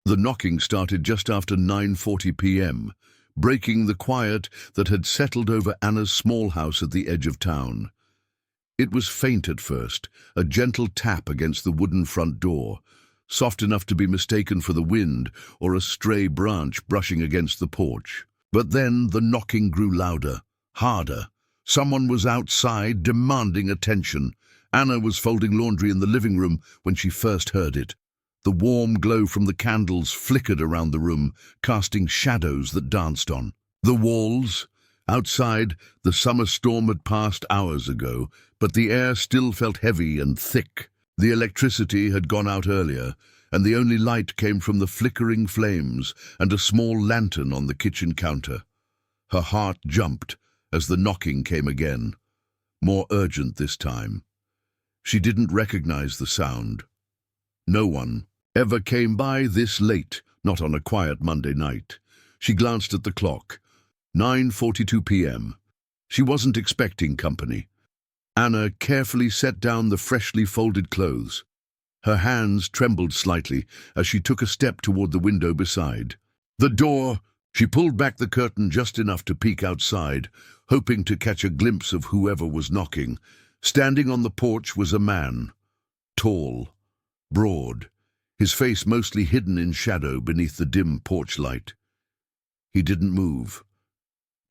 The knocking started just after 9:40 p.m., breaking the quiet that had settled over Anna's small house at the edge of town. It was faint at first, a gentle tap against the wooden front door, soft enough to be mistaken for the wind or a stray branch brushing against the porch. But then the knocking grew louder, harder. Someone was outside, demanding attention. Anna was folding laundry in the living room when she first heard it. The warm glow from the candles flickered around the room, casting shadows that danced on the walls. Outside, the summer storm had passed hours ago, but the air still felt heavy and thick. The electricity had gone out earlier, and the only light came from the flickering flames and a small lantern on the kitchen counter. Her heart jumped as the knocking came again, more urgent this time. She didn't recognize the sound. No one ever came by this late, not on a quiet Monday night. She glanced at the clock. 9:42 p.m. She wasn't expecting company. Anna carefully set down the freshly folded clothes. Her hands trembled slightly as she took a step toward the window beside. The door. She pulled back the curtain just enough to peek outside, hoping to catch a glimpse of whoever was knocking. Standing on the porch was a man. Tall, broad, his face mostly hidden in shadow beneath the dim porch light. He didn't move,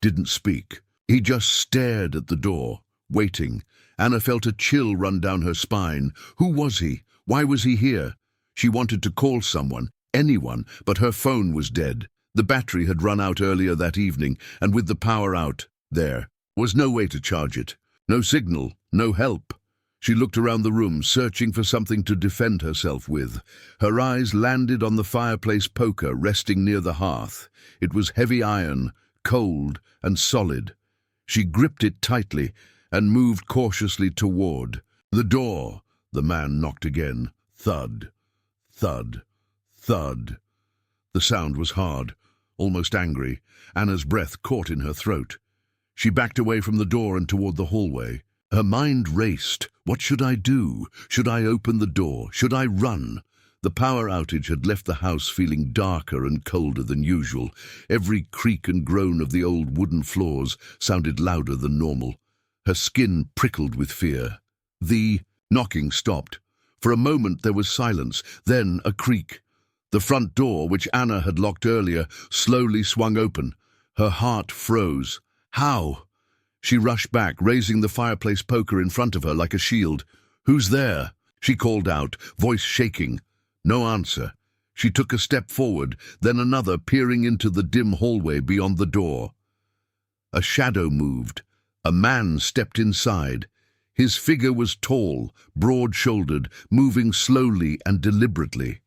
didn't speak. He just stared at the door, waiting. Anna felt a chill run down her spine. Who was he? Why was he here? She wanted to call someone, anyone, but her phone was dead. The battery had run out earlier that evening, and with the power out, there was no way to charge it. No signal, no help. She looked around the room, searching for something to defend herself with. Her eyes landed on the fireplace poker resting near the hearth. It was heavy iron, cold and solid. She gripped it tightly and moved cautiously toward the door. The man knocked again. Thud, thud, thud. The sound was hard, almost angry. Anna's breath caught in her throat. She backed away from the door and toward the hallway. Her mind raced. What should I do? Should I open the door? Should I run? The power outage had left the house feeling darker and colder than usual. Every creak and groan of the old wooden floors sounded louder than normal. Her skin prickled with fear. The knocking stopped. For a moment there was silence, then a creak. The front door, which Anna had locked earlier, slowly swung open. Her heart froze. How? She rushed back, raising the fireplace poker in front of her like a shield. "Who's there?" she called out, voice shaking. No answer. She took a step forward, then another, peering into the dim hallway beyond the door. A shadow moved. A man stepped inside. His figure was tall, broad-shouldered, moving slowly and deliberately.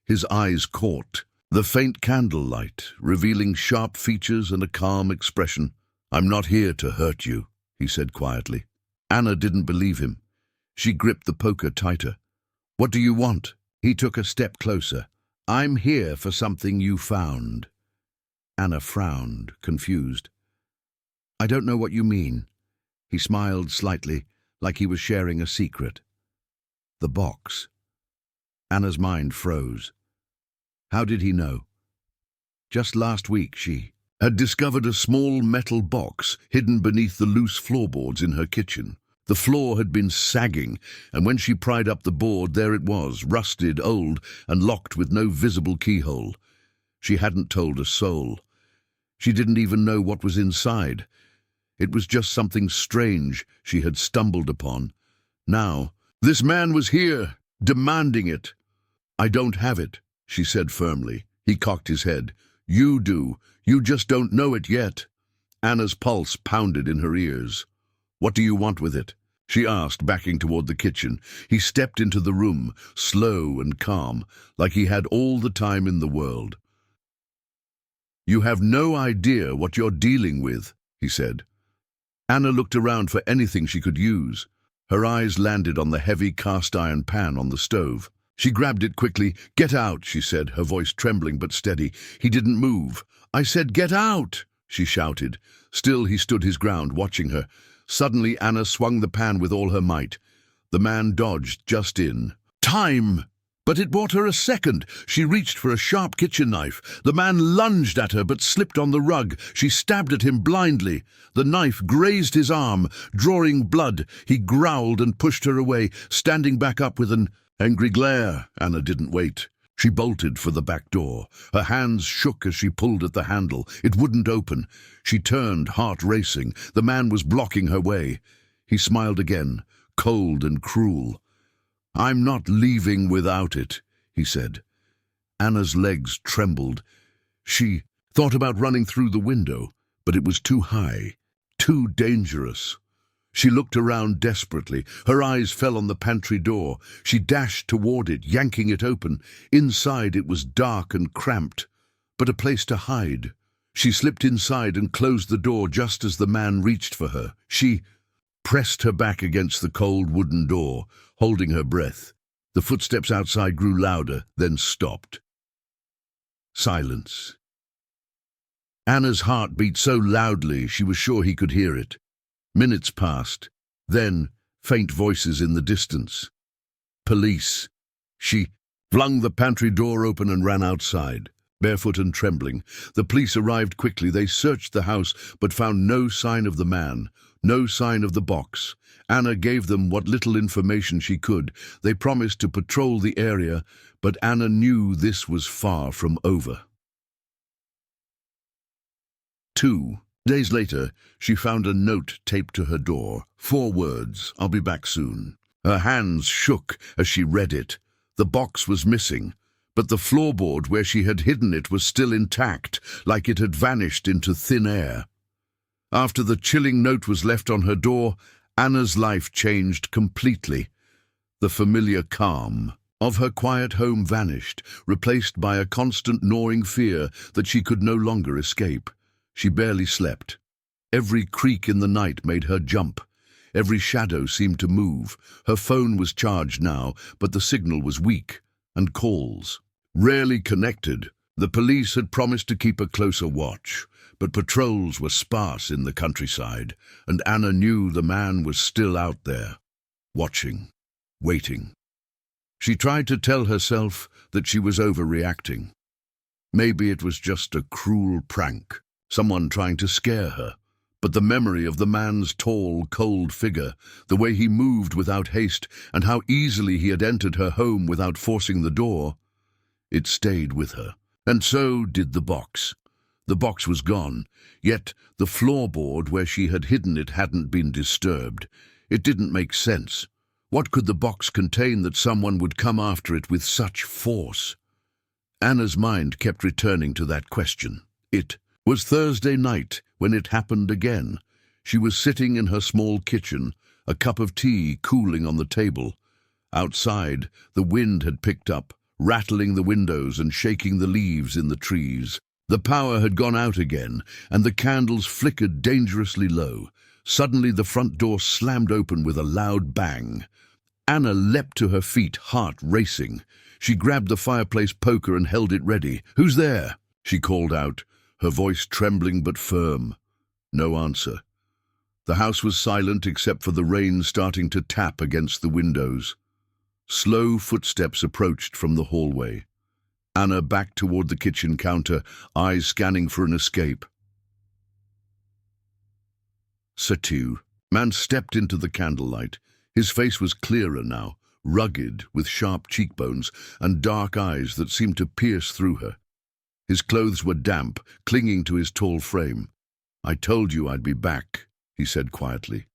His eyes caught the faint candlelight, revealing sharp features and a calm expression. "I'm not here to hurt you," he said quietly. Anna didn't believe him. She gripped the poker tighter. "What do you want?" He took a step closer. "I'm here for something you found." Anna frowned, confused. "I don't know what you mean." He smiled slightly, like he was sharing a secret. "The box." Anna's mind froze. How did he know? Just last week she had discovered a small metal box hidden beneath the loose floorboards in her kitchen. The floor had been sagging, and when she pried up the board, there it was, rusted, old, and locked with no visible keyhole. She hadn't told a soul. She didn't even know what was inside. It was just something strange she had stumbled upon. Now, this man was here, demanding it. "I don't have it," she said firmly. He cocked his head. "You do. You just don't know it yet." Anna's pulse pounded in her ears. "What do you want with it?" she asked, backing toward the kitchen. He stepped into the room, slow and calm, like he had all the time in the world. "You have no idea what you're dealing with," he said. Anna looked around for anything she could use. Her eyes landed on the heavy cast-iron pan on the stove. She grabbed it quickly. "Get out," she said, her voice trembling but steady. He didn't move. "I said, get out," she shouted. Still he stood his ground, watching her. Suddenly Anna swung the pan with all her might. The man dodged just in time. But it bought her a second. She reached for a sharp kitchen knife. The man lunged at her but slipped on the rug. She stabbed at him blindly. The knife grazed his arm, drawing blood. He growled and pushed her away, standing back up with an angry glare. Anna didn't wait. She bolted for the back door. Her hands shook as she pulled at the handle. It wouldn't open. She turned, heart racing. The man was blocking her way. He smiled again, cold and cruel. "I'm not leaving without it," he said. Anna's legs trembled. She thought about running through the window, but it was too high, too dangerous. She looked around desperately. Her eyes fell on the pantry door. She dashed toward it, yanking it open. Inside it was dark and cramped, but a place to hide. She slipped inside and closed the door just as the man reached for her. She pressed her back against the cold wooden door, holding her breath. The footsteps outside grew louder, then stopped. Silence. Anna's heart beat so loudly she was sure he could hear it. Minutes passed. Then, faint voices in the distance. Police. She flung the pantry door open and ran outside, barefoot and trembling. The police arrived quickly. They searched the house, but found no sign of the man, no sign of the box. Anna gave them what little information she could. They promised to patrol the area, but Anna knew this was far from over. 2 days later, she found a note taped to her door. 4 words, "I'll be back soon." Her hands shook as she read it. The box was missing, but the floorboard where she had hidden it was still intact, like it had vanished into thin air. After the chilling note was left on her door, Anna's life changed completely. The familiar calm of her quiet home vanished, replaced by a constant gnawing fear that she could no longer escape. She barely slept. Every creak in the night made her jump. Every shadow seemed to move. Her phone was charged now, but the signal was weak, and calls rarely connected. The police had promised to keep a closer watch, but patrols were sparse in the countryside, and Anna knew the man was still out there, watching, waiting. She tried to tell herself that she was overreacting. Maybe it was just a cruel prank, someone trying to scare her. But the memory of the man's tall, cold figure, the way he moved without haste, and how easily he had entered her home without forcing the door, it stayed with her. And so did the box. The box was gone, yet the floorboard where she had hidden it hadn't been disturbed. It didn't make sense. What could the box contain that someone would come after it with such force? Anna's mind kept returning to that question. It was Thursday night when it happened again. She was sitting in her small kitchen, a cup of tea cooling on the table. Outside, the wind had picked up, rattling the windows and shaking the leaves in the trees. The power had gone out again, and the candles flickered dangerously low. Suddenly the front door slammed open with a loud bang. Anna leapt to her feet, heart racing. She grabbed the fireplace poker and held it ready. "Who's there?" she called out, her voice trembling but firm. No answer. The house was silent except for the rain starting to tap against the windows. Slow footsteps approached from the hallway. Anna backed toward the kitchen counter, eyes scanning for an escape. Satu. Man stepped into the candlelight. His face was clearer now, rugged, with sharp cheekbones and dark eyes that seemed to pierce through her. His clothes were damp, clinging to his tall frame. "I told you I'd be back," he said quietly.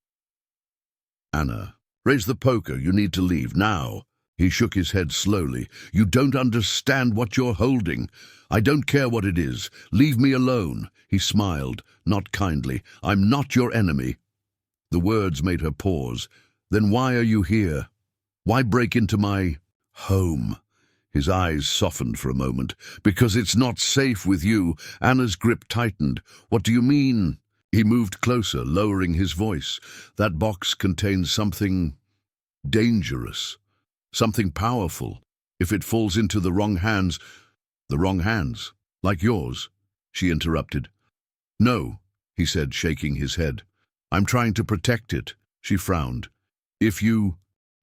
"Anna, raise the poker. You need to leave, now." He shook his head slowly. "You don't understand what you're holding. I don't care what it is. Leave me alone." He smiled, not kindly. "I'm not your enemy." The words made her pause. "Then why are you here? Why break into my home?" His eyes softened for a moment. "Because it's not safe with you." Anna's grip tightened. "What do you mean?" He moved closer, lowering his voice. "That box contains something dangerous, something powerful. If it falls into the wrong hands—" "The wrong hands? Like yours?" she interrupted. "No," he said, shaking his head. "I'm trying to protect it." She frowned. "If you—"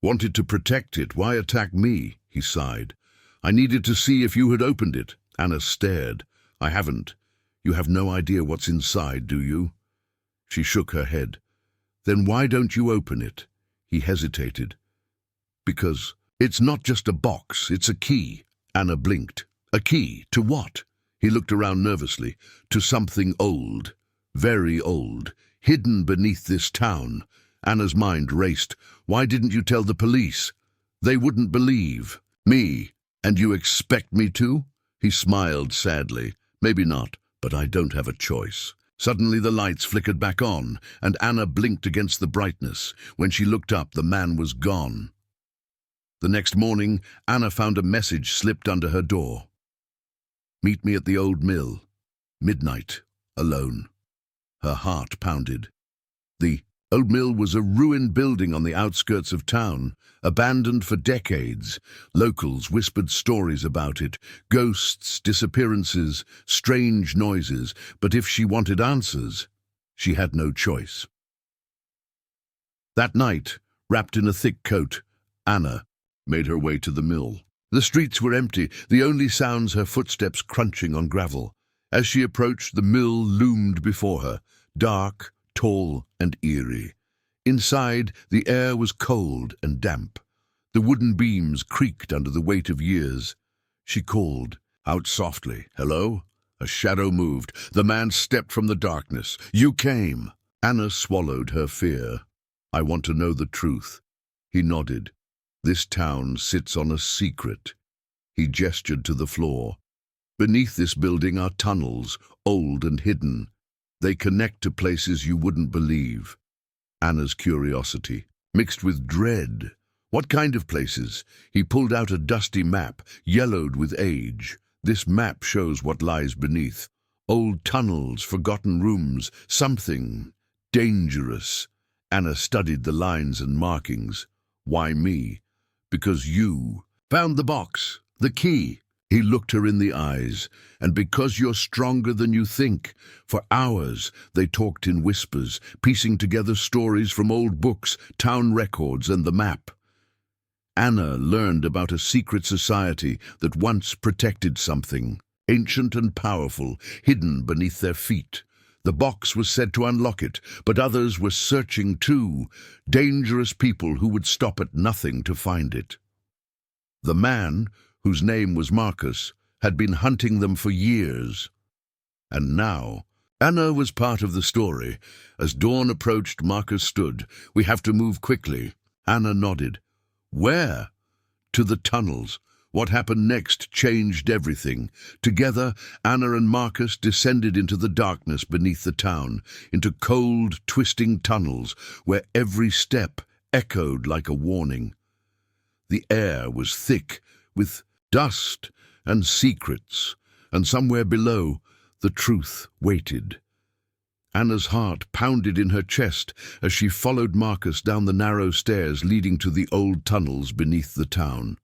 Wanted to protect it. Why attack me? He sighed. I needed to see if you had opened it. Anna stared. I haven't. You have no idea what's inside, do you? She shook her head. Then why don't you open it? He hesitated. Because it's not just a box, it's a key. Anna blinked. A key? To what? He looked around nervously. To something old. Very old. Hidden beneath this town. Anna's mind raced. Why didn't you tell the police? They wouldn't believe. Me. And you expect me to? He smiled sadly. Maybe not, but I don't have a choice. Suddenly the lights flickered back on, and Anna blinked against the brightness. When she looked up, the man was gone. The next morning, Anna found a message slipped under her door. Meet me at the old mill. Midnight. Alone. Her heart pounded. The old mill was a ruined building on the outskirts of town, abandoned for decades. Locals whispered stories about it, ghosts, disappearances, strange noises, but if she wanted answers, she had no choice. That night, wrapped in a thick coat, Anna made her way to the mill. The streets were empty, the only sounds her footsteps crunching on gravel. As she approached, the mill loomed before her, dark, tall and eerie. Inside, the air was cold and damp. The wooden beams creaked under the weight of years. She called out softly, "Hello?" A shadow moved. The man stepped from the darkness. "You came." Anna swallowed her fear. "I want to know the truth." He nodded. "This town sits on a secret." He gestured to the floor. "Beneath this building are tunnels, old and hidden. They connect to places you wouldn't believe." Anna's curiosity mixed with dread. What kind of places? He pulled out a dusty map, yellowed with age. This map shows what lies beneath. Old tunnels, forgotten rooms, something dangerous. Anna studied the lines and markings. "Why me?" "Because you found the box, the key." He looked her in the eyes. "And because you're stronger than you think." For hours they talked in whispers, piecing together stories from old books, town records, and the map. Anna learned about a secret society that once protected something, ancient and powerful, hidden beneath their feet. The box was said to unlock it, but others were searching too, dangerous people who would stop at nothing to find it. The man, whose name was Marcus, had been hunting them for years. And now, Anna was part of the story. As dawn approached, Marcus stood. "We have to move quickly." Anna nodded. "Where?" "To the tunnels." What happened next changed everything. Together, Anna and Marcus descended into the darkness beneath the town, into cold, twisting tunnels where every step echoed like a warning. The air was thick with dust and secrets, and somewhere below, the truth waited. Anna's heart pounded in her chest as she followed Marcus down the narrow stairs leading to the old tunnels beneath the town.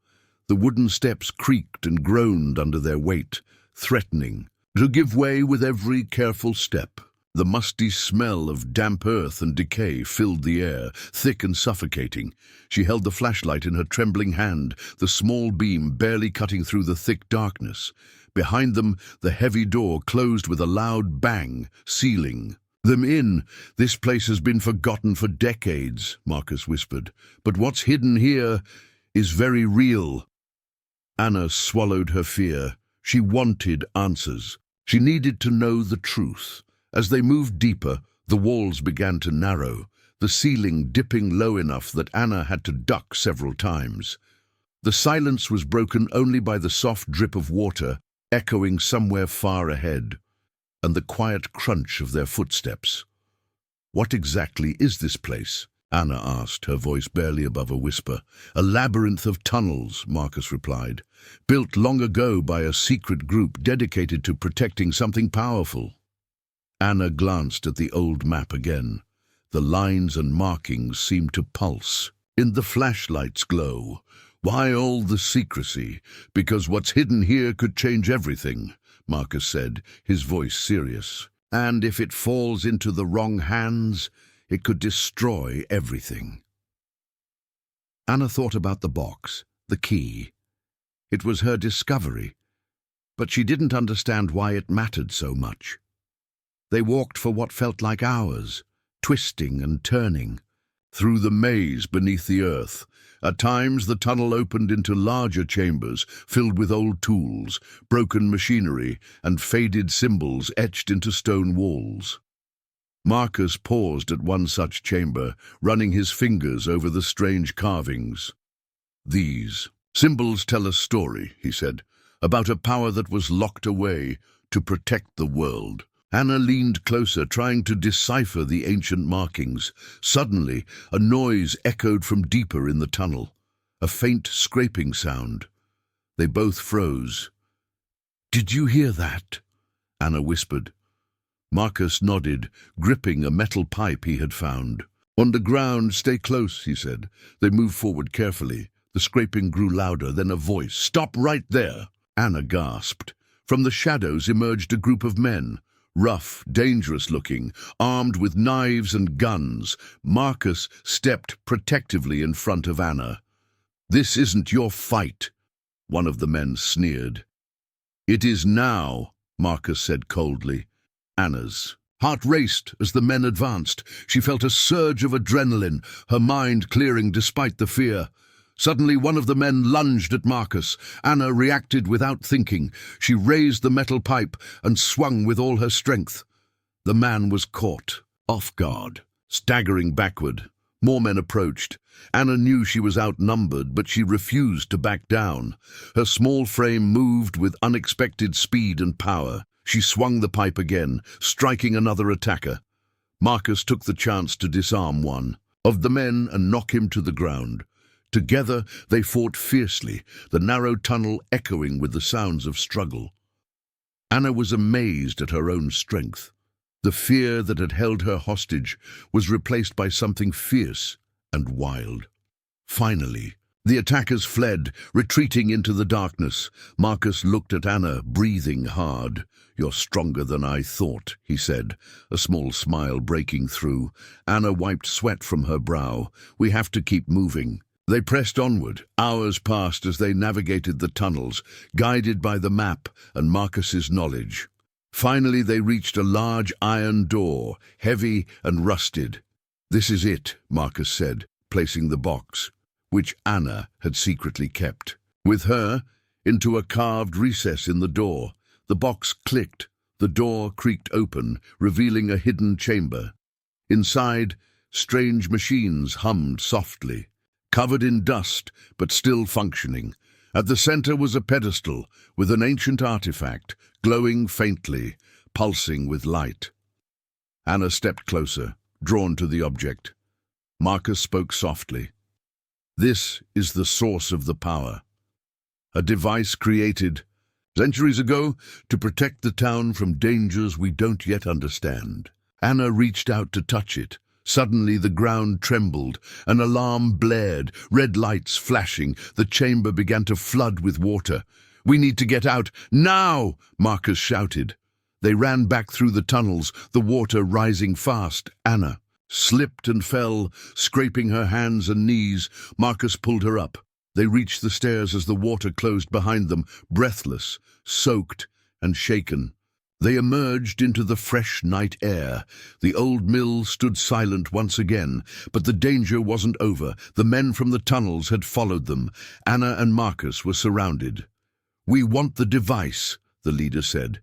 The wooden steps creaked and groaned under their weight, threatening to give way with every careful step. The musty smell of damp earth and decay filled the air, thick and suffocating. She held the flashlight in her trembling hand, the small beam barely cutting through the thick darkness. Behind them, the heavy door closed with a loud bang, sealing them in. "This place has been forgotten for decades," Marcus whispered. "But what's hidden here is very real." Anna swallowed her fear. She wanted answers. She needed to know the truth. As they moved deeper, the walls began to narrow, the ceiling dipping low enough that Anna had to duck several times. The silence was broken only by the soft drip of water echoing somewhere far ahead, and the quiet crunch of their footsteps. "What exactly is this place?" Anna asked, her voice barely above a whisper. "A labyrinth of tunnels," Marcus replied, "built long ago by a secret group dedicated to protecting something powerful." Anna glanced at the old map again. The lines and markings seemed to pulse in the flashlight's glow. "Why all the secrecy? Because what's hidden here could change everything," Marcus said, his voice serious. "And if it falls into the wrong hands, it could destroy everything." Anna thought about the box, the key. It was her discovery, but she didn't understand why it mattered so much. They walked for what felt like hours, twisting and turning, through the maze beneath the earth. At times the tunnel opened into larger chambers filled with old tools, broken machinery, and faded symbols etched into stone walls. Marcus paused at one such chamber, running his fingers over the strange carvings. "These symbols tell a story," he said, "about a power that was locked away to protect the world." Anna leaned closer, trying to decipher the ancient markings. Suddenly, a noise echoed from deeper in the tunnel, a faint scraping sound. They both froze. "Did you hear that?" Anna whispered. Marcus nodded, gripping a metal pipe he had found. "On the ground, stay close," he said. They moved forward carefully. The scraping grew louder, then a voice. "Stop right there!" Anna gasped. From the shadows emerged a group of men. Rough, dangerous-looking, armed with knives and guns. Marcus stepped protectively in front of Anna. "This isn't your fight," one of the men sneered. "It is now," Marcus said coldly. Anna's heart raced as the men advanced. She felt a surge of adrenaline, her mind clearing despite the fear. Suddenly, one of the men lunged at Marcus. Anna reacted without thinking. She raised the metal pipe and swung with all her strength. The man was caught, off guard, staggering backward. More men approached. Anna knew she was outnumbered, but she refused to back down. Her small frame moved with unexpected speed and power. She swung the pipe again, striking another attacker. Marcus took the chance to disarm one of the men and knock him to the ground. Together they fought fiercely, the narrow tunnel echoing with the sounds of struggle. Anna was amazed at her own strength. The fear that had held her hostage was replaced by something fierce and wild. Finally, the attackers fled, retreating into the darkness. Marcus looked at Anna, breathing hard. "You're stronger than I thought," he said, a small smile breaking through. Anna wiped sweat from her brow. "We have to keep moving." They pressed onward. Hours passed as they navigated the tunnels, guided by the map and Marcus's knowledge. Finally, they reached a large iron door, heavy and rusted. "This is it," Marcus said, placing the box, which Anna had secretly kept. With her, into a carved recess in the door. The box clicked. The door creaked open, revealing a hidden chamber. Inside, strange machines hummed softly, covered in dust, but still functioning. At the center was a pedestal with an ancient artifact, glowing faintly, pulsing with light. Anna stepped closer, drawn to the object. Marcus spoke softly. "This is the source of the power. A device created centuries ago to protect the town from dangers we don't yet understand." Anna reached out to touch it. Suddenly the ground trembled, an alarm blared, red lights flashing, the chamber began to flood with water. "We need to get out, now!" Marcus shouted. They ran back through the tunnels, the water rising fast. Anna slipped and fell, scraping her hands and knees. Marcus pulled her up. They reached the stairs as the water closed behind them, breathless, soaked and shaken. They emerged into the fresh night air. The old mill stood silent once again, but the danger wasn't over. The men from the tunnels had followed them. Anna and Marcus were surrounded. "We want the device," the leader said.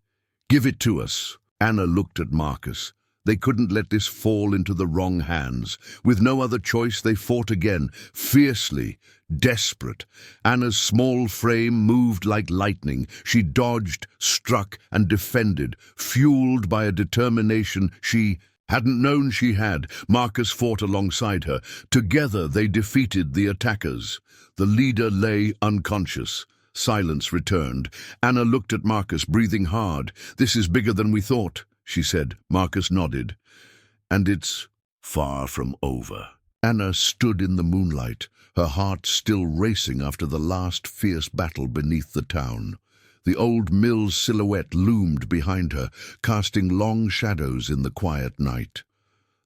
"Give it to us." Anna looked at Marcus. They couldn't let this fall into the wrong hands. With no other choice, they fought again, fiercely, desperate. Anna's small frame moved like lightning. She dodged, struck, and defended, fueled by a determination she hadn't known she had. Marcus fought alongside her. Together they defeated the attackers. The leader lay unconscious. Silence returned. Anna looked at Marcus, breathing hard. "This is bigger than we thought," she said. Marcus nodded. "And it's far from over." Anna stood in the moonlight, her heart still racing after the last fierce battle beneath the town. The old mill's silhouette loomed behind her, casting long shadows in the quiet night.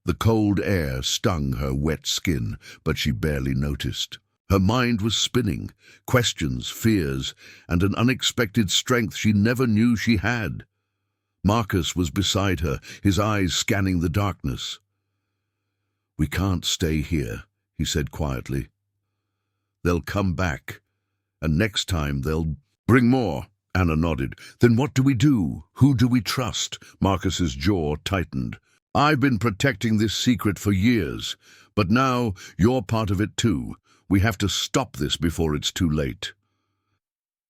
The cold air stung her wet skin, but she barely noticed. Her mind was spinning, questions, fears, and an unexpected strength she never knew she had. Marcus was beside her, his eyes scanning the darkness. "We can't stay here," he said quietly. "They'll come back, and next time they'll bring more." Anna nodded. "Then what do we do? Who do we trust?" Marcus's jaw tightened. "I've been protecting this secret for years, but now you're part of it too. We have to stop this before it's too late."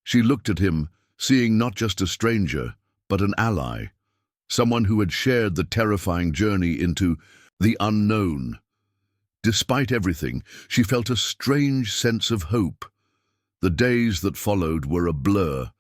She looked at him, seeing not just a stranger, but an ally, someone who had shared the terrifying journey into the unknown. Despite everything, she felt a strange sense of hope. The days that followed were a blur.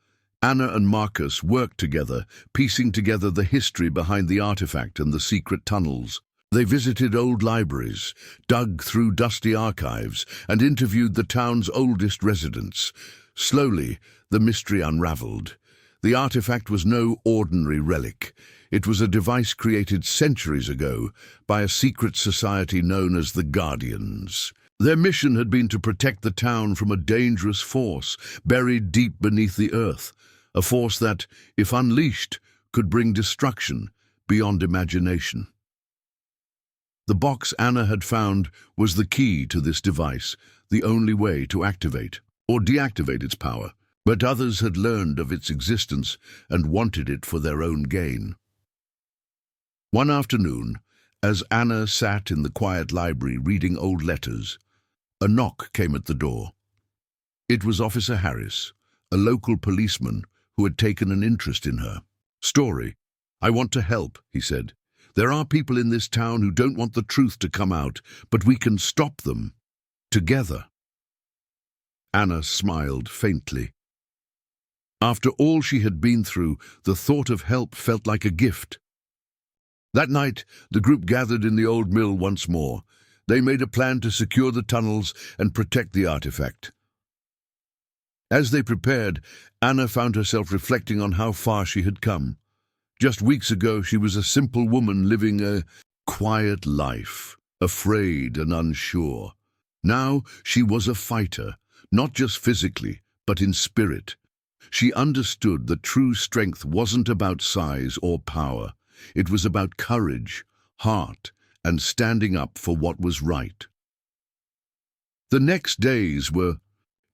Anna and Marcus worked together, piecing together the history behind the artifact and the secret tunnels. They visited old libraries, dug through dusty archives, and interviewed the town's oldest residents. Slowly, the mystery unraveled. The artifact was no ordinary relic. It was a device created centuries ago by a secret society known as the Guardians. Their mission had been to protect the town from a dangerous force buried deep beneath the earth, a force that, if unleashed, could bring destruction beyond imagination. The box Anna had found was the key to this device, the only way to activate or deactivate its power. But others had learned of its existence and wanted it for their own gain. One afternoon, as Anna sat in the quiet library reading old letters, a knock came at the door. It was Officer Harris, a local policeman who had taken an interest in her. "Story, I want to help," he said. "There are people in this town who don't want the truth to come out, but we can stop them. Together." Anna smiled faintly. After all she had been through, the thought of help felt like a gift. That night, the group gathered in the old mill once more. They made a plan to secure the tunnels and protect the artifact. As they prepared, Anna found herself reflecting on how far she had come. Just weeks ago, she was a simple woman living a quiet life, afraid and unsure. Now she was a fighter, not just physically, but in spirit. She understood that true strength wasn't about size or power. It was about courage, heart, and standing up for what was right. The next days were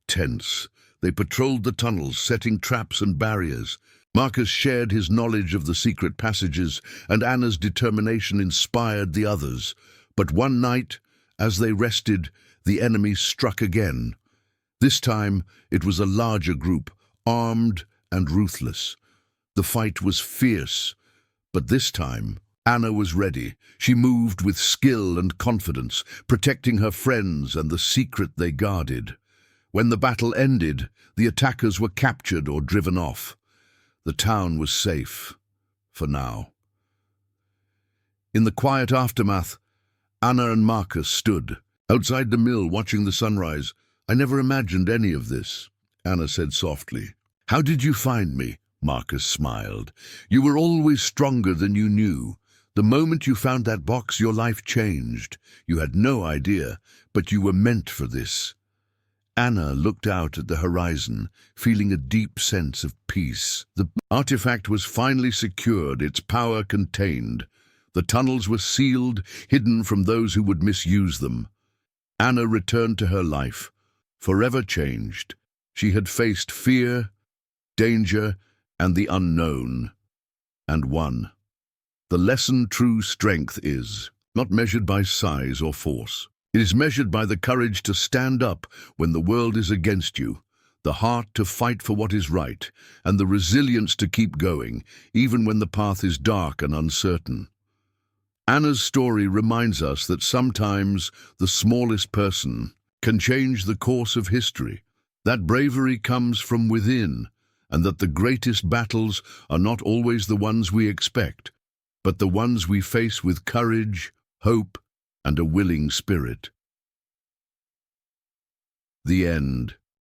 tense. They patrolled the tunnels, setting traps and barriers. Marcus shared his knowledge of the secret passages, and Anna's determination inspired the others. But one night, as they rested, the enemy struck again. This time, it was a larger group, armed and ruthless. The fight was fierce, but this time, Anna was ready. She moved with skill and confidence, protecting her friends and the secret they guarded. When the battle ended, the attackers were captured or driven off. The town was safe, for now. In the quiet aftermath, Anna and Marcus stood outside the mill watching the sunrise. "I never imagined any of this," Anna said softly. "How did you find me?" Marcus smiled. "You were always stronger than you knew. The moment you found that box, your life changed. You had no idea, but you were meant for this." Anna looked out at the horizon, feeling a deep sense of peace. The artifact was finally secured, its power contained. The tunnels were sealed, hidden from those who would misuse them. Anna returned to her life, forever changed. She had faced fear, danger, and the unknown, and won. The lesson true strength is not measured by size or force. It is measured by the courage to stand up when the world is against you, the heart to fight for what is right, and the resilience to keep going, even when the path is dark and uncertain. Anna's story reminds us that sometimes the smallest person can change the course of history, that bravery comes from within, and that the greatest battles are not always the ones we expect, but the ones we face with courage, hope, and a willing spirit. The end.